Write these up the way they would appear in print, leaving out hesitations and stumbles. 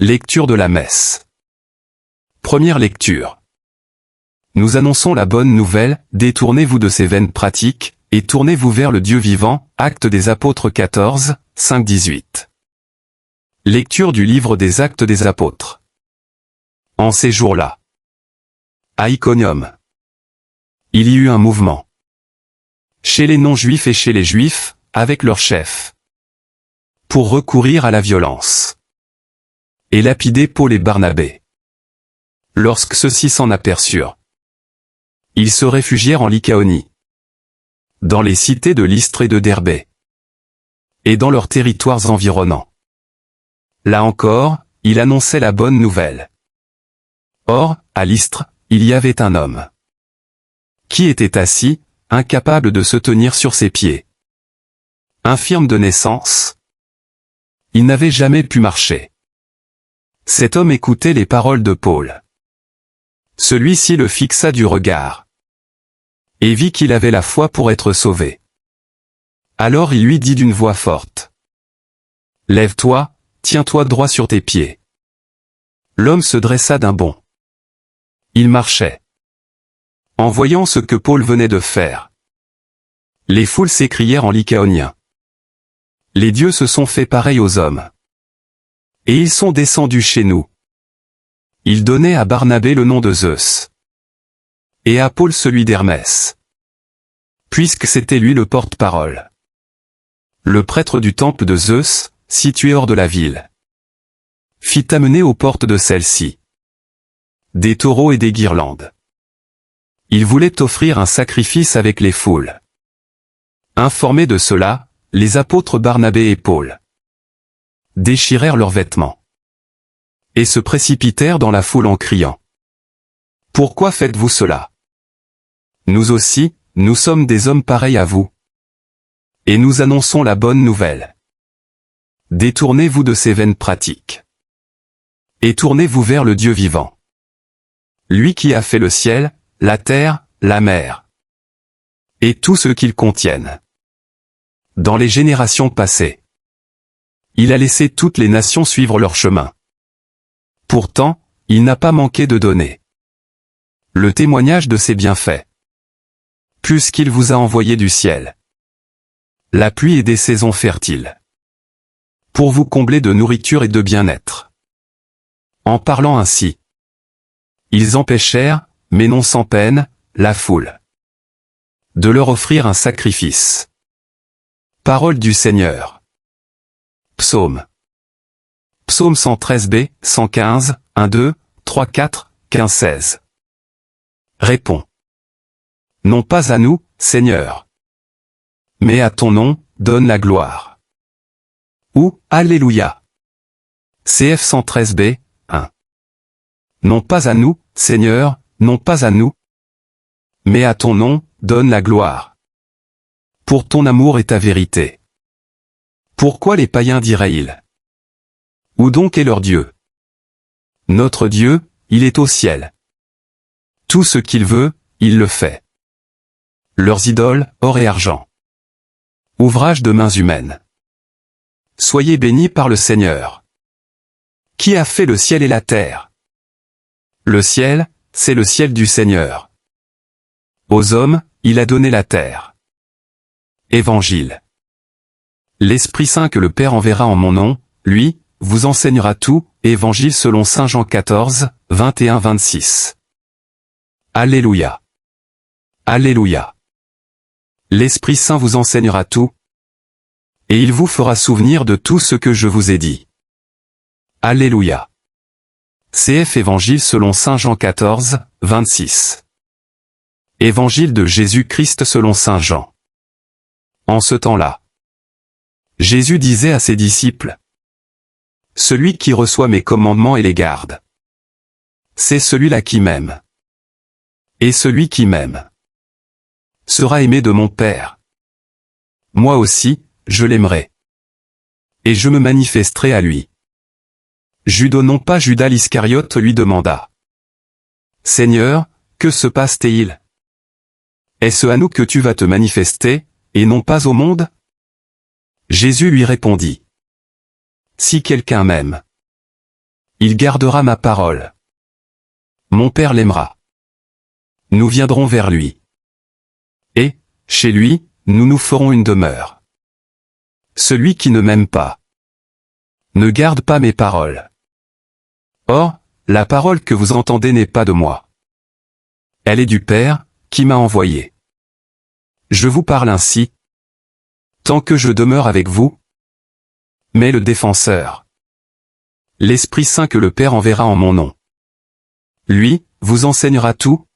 Lecture de la messe. Première lecture. Nous annonçons la bonne nouvelle, détournez-vous de ces vaines pratiques, et tournez-vous vers le Dieu vivant, Actes des Apôtres 14, 5-18. Lecture du livre des Actes des Apôtres. En ces jours-là, à Iconium, il y eut un mouvement. Chez les non-juifs et chez les juifs, avec leurs chefs, pour recourir à la violence et lapider Paul et Barnabé. Lorsque ceux-ci s'en aperçurent, ils se réfugièrent en Lycaonie, dans les cités de Lystre et de Derbé, et dans leurs territoires environnants. Là encore, il annonçait la bonne nouvelle. Or, à Lystre, il y avait un homme qui était assis, incapable de se tenir sur ses pieds. Infirme de naissance, il n'avait jamais pu marcher. Cet homme écoutait les paroles de Paul. Celui-ci le fixa du regard, et vit qu'il avait la foi pour être sauvé. Alors il lui dit d'une voix forte: « Lève-toi, tiens-toi droit sur tes pieds. » L'homme se dressa d'un bond. Il marchait. En voyant ce que Paul venait de faire, les foules s'écrièrent en lycaonien: « Les dieux se sont fait pareil aux hommes. Et ils sont descendus chez nous. » Ils donnaient à Barnabé le nom de Zeus, et à Paul celui d'Hermès, puisque c'était lui le porte-parole. Le prêtre du temple de Zeus, situé hors de la ville, fit amener aux portes de celle-ci des taureaux et des guirlandes. Il voulait offrir un sacrifice avec les foules. Informés de cela, les apôtres Barnabé et Paul déchirèrent leurs vêtements et se précipitèrent dans la foule en criant: « Pourquoi faites-vous cela? Nous aussi, nous sommes des hommes pareils à vous. Et nous annonçons la bonne nouvelle. Détournez-vous de ces vaines pratiques. Et tournez-vous vers le Dieu vivant. Lui qui a fait le ciel, la terre, la mer, et tout ce qu'ils contiennent. Dans les générations passées, il a laissé toutes les nations suivre leur chemin. Pourtant, il n'a pas manqué de donner le témoignage de ses bienfaits, puisqu'il vous a envoyé du ciel la pluie et des saisons fertiles, pour vous combler de nourriture et de bien-être. En parlant ainsi, ils empêchèrent, mais non sans peine, la foule de leur offrir un sacrifice. Parole du Seigneur. Psaume. Psaume 113b, 115, 1, 2, 3, 4, 15, 16. Répond. Non pas à nous, Seigneur, mais à ton nom, donne la gloire. Ou, Alléluia. CF 113b, 1. Non pas à nous, Seigneur, non pas à nous, mais à ton nom, donne la gloire. Pour ton amour et ta vérité. Pourquoi les païens diraient-ils? Où donc est leur Dieu? Notre Dieu, il est au ciel. Tout ce qu'il veut, il le fait. Leurs idoles, or et argent, ouvrage de mains humaines. Soyez bénis par le Seigneur, qui a fait le ciel et la terre. Le ciel, c'est le ciel du Seigneur. Aux hommes, il a donné la terre. Évangile. L'Esprit Saint que le Père enverra en mon nom, lui, vous enseignera tout. Évangile selon saint Jean 14, 21-26. Alléluia. Alléluia. L'Esprit Saint vous enseignera tout, et il vous fera souvenir de tout ce que je vous ai dit. Alléluia. CF Évangile selon saint Jean 14, 26. Évangile de Jésus-Christ selon saint Jean. En ce temps-là, Jésus disait à ses disciples: « Celui qui reçoit mes commandements et les garde, c'est celui-là qui m'aime. Et celui qui m'aime sera aimé de mon Père. Moi aussi, je l'aimerai. Et je me manifesterai à lui. » Judas, non pas Judas l'Iscariote, lui demanda: « Seigneur, que se passe-t-il? Est-ce à nous que tu vas te manifester, et non pas au monde? » Jésus lui répondit: « Si quelqu'un m'aime, Il gardera ma parole. Mon Père l'aimera. Nous viendrons vers lui. Et, chez lui, nous nous ferons une demeure. Celui qui ne m'aime pas ne garde pas mes paroles. Or, la parole que vous entendez n'est pas de moi. Elle est du Père, qui m'a envoyé. Je vous parle ainsi, tant que je demeure avec vous. Mais le Défenseur, l'Esprit Saint que le Père enverra en mon nom, lui, vous enseignera tout,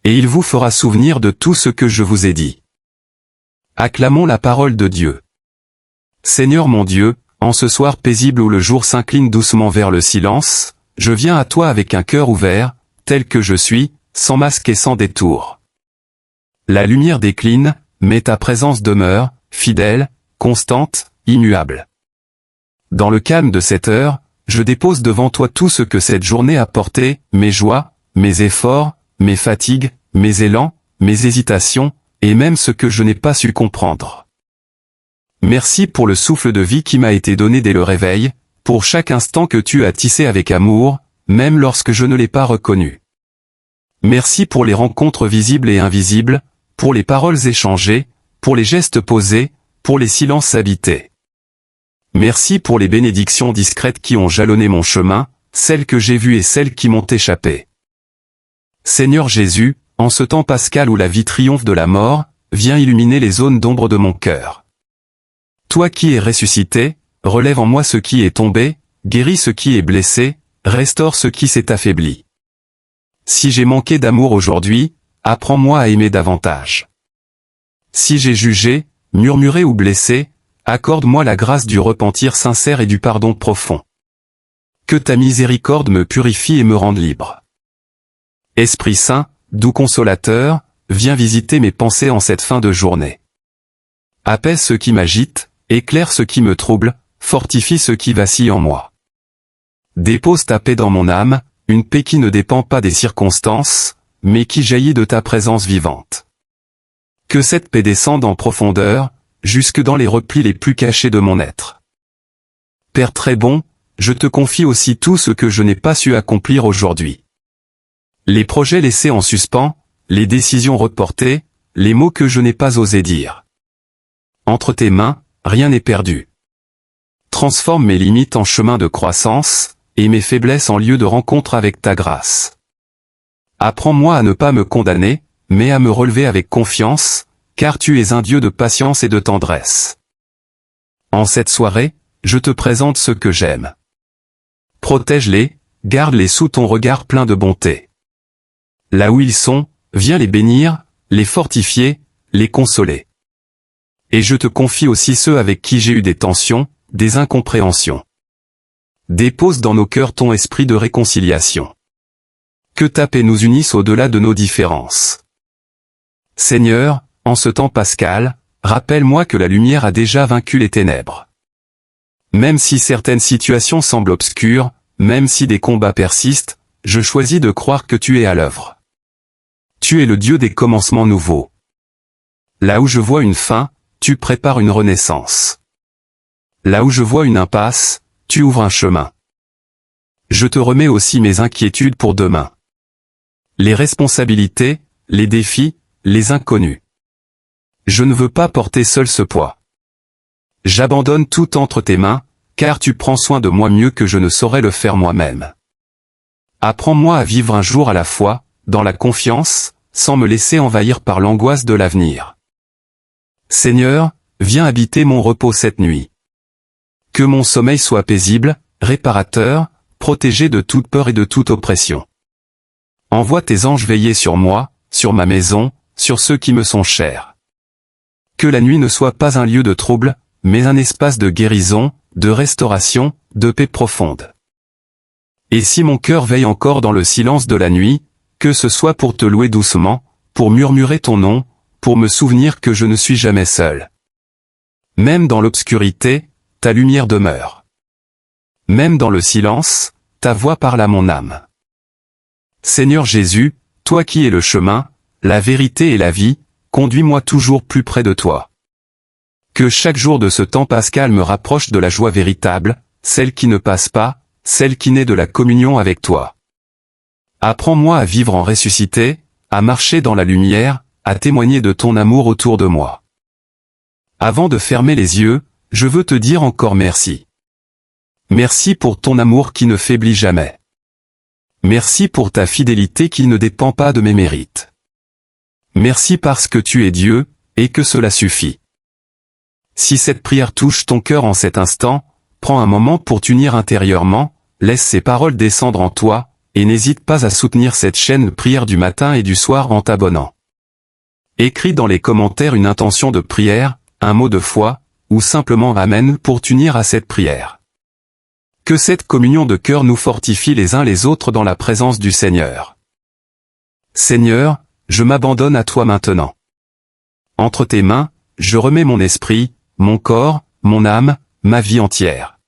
et il vous fera souvenir de tout ce que je vous ai dit. Acclamons la parole de Dieu. Seigneur mon Dieu, en ce soir paisible où le jour s'incline doucement vers le silence, je viens à toi avec un cœur ouvert, tel que je suis, sans masque et sans détour. La lumière décline, mais ta présence demeure, fidèle, constante, immuable. Dans le calme de cette heure, je dépose devant toi tout ce que cette journée a porté, mes joies, mes efforts, mes fatigues, mes élans, mes hésitations, et même ce que je n'ai pas su comprendre. Merci pour le souffle de vie qui m'a été donné dès le réveil, pour chaque instant que tu as tissé avec amour, même lorsque je ne l'ai pas reconnu. Merci pour les rencontres visibles et invisibles, pour les paroles échangées, pour les gestes posés, pour les silences habités. Merci pour les bénédictions discrètes qui ont jalonné mon chemin, celles que j'ai vues et celles qui m'ont échappé. Seigneur Jésus, en ce temps pascal où la vie triomphe de la mort, viens illuminer les zones d'ombre de mon cœur. Toi qui es ressuscité, relève en moi ce qui est tombé, guéris ce qui est blessé, restaure ce qui s'est affaibli. Si j'ai manqué d'amour aujourd'hui, apprends-moi à aimer davantage. Si j'ai jugé, murmuré ou blessé, accorde-moi la grâce du repentir sincère et du pardon profond. Que ta miséricorde me purifie et me rende libre. Esprit Saint, doux consolateur, viens visiter mes pensées en cette fin de journée. Apaise ce qui m'agite, éclaire ce qui me trouble, fortifie ce qui vacille en moi. Dépose ta paix dans mon âme, une paix qui ne dépend pas des circonstances, mais qui jaillit de ta présence vivante. Que cette paix descende en profondeur, jusque dans les replis les plus cachés de mon être. Père très bon, je te confie aussi tout ce que je n'ai pas su accomplir aujourd'hui. Les projets laissés en suspens, les décisions reportées, les mots que je n'ai pas osé dire. Entre tes mains, rien n'est perdu. Transforme mes limites en chemin de croissance, et mes faiblesses en lieu de rencontre avec ta grâce. Apprends-moi à ne pas me condamner, mais à me relever avec confiance, car tu es un Dieu de patience et de tendresse. En cette soirée, je te présente ceux que j'aime. Protège-les, garde-les sous ton regard plein de bonté. Là où ils sont, viens les bénir, les fortifier, les consoler. Et je te confie aussi ceux avec qui j'ai eu des tensions, des incompréhensions. Dépose dans nos cœurs ton esprit de réconciliation. Que ta paix nous unisse au-delà de nos différences. Seigneur, en ce temps pascal, rappelle-moi que la lumière a déjà vaincu les ténèbres. Même si certaines situations semblent obscures, même si des combats persistent, je choisis de croire que tu es à l'œuvre. Tu es le Dieu des commencements nouveaux. Là où je vois une fin, tu prépares une renaissance. Là où je vois une impasse, tu ouvres un chemin. Je te remets aussi mes inquiétudes pour demain. Les responsabilités, les défis, les inconnus. Je ne veux pas porter seul ce poids. J'abandonne tout entre tes mains, car tu prends soin de moi mieux que je ne saurais le faire moi-même. Apprends-moi à vivre un jour à la fois, dans la confiance, sans me laisser envahir par l'angoisse de l'avenir. Seigneur, viens habiter mon repos cette nuit. Que mon sommeil soit paisible, réparateur, protégé de toute peur et de toute oppression. Envoie tes anges veiller sur moi, sur ma maison, sur ceux qui me sont chers. Que la nuit ne soit pas un lieu de trouble, mais un espace de guérison, de restauration, de paix profonde. Et si mon cœur veille encore dans le silence de la nuit, que ce soit pour te louer doucement, pour murmurer ton nom, pour me souvenir que je ne suis jamais seul. Même dans l'obscurité, ta lumière demeure. Même dans le silence, ta voix parle à mon âme. Seigneur Jésus, toi qui es le chemin, la vérité et la vie, conduis-moi toujours plus près de toi. Que chaque jour de ce temps pascal me rapproche de la joie véritable, celle qui ne passe pas, celle qui naît de la communion avec toi. Apprends-moi à vivre en ressuscité, à marcher dans la lumière, à témoigner de ton amour autour de moi. Avant de fermer les yeux, je veux te dire encore merci. Merci pour ton amour qui ne faiblit jamais. Merci pour ta fidélité qui ne dépend pas de mes mérites. Merci parce que tu es Dieu, et que cela suffit. Si cette prière touche ton cœur en cet instant, prends un moment pour t'unir intérieurement, laisse ces paroles descendre en toi, et n'hésite pas à soutenir cette chaîne Prière du matin et du soir en t'abonnant. Écris dans les commentaires une intention de prière, un mot de foi, ou simplement Amen pour t'unir à cette prière. Que cette communion de cœur nous fortifie les uns les autres dans la présence du Seigneur. Seigneur, je m'abandonne à toi maintenant. Entre tes mains, je remets mon esprit, mon corps, mon âme, ma vie entière.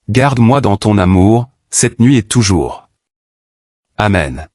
Garde-moi dans ton amour, cette nuit et toujours. Amen.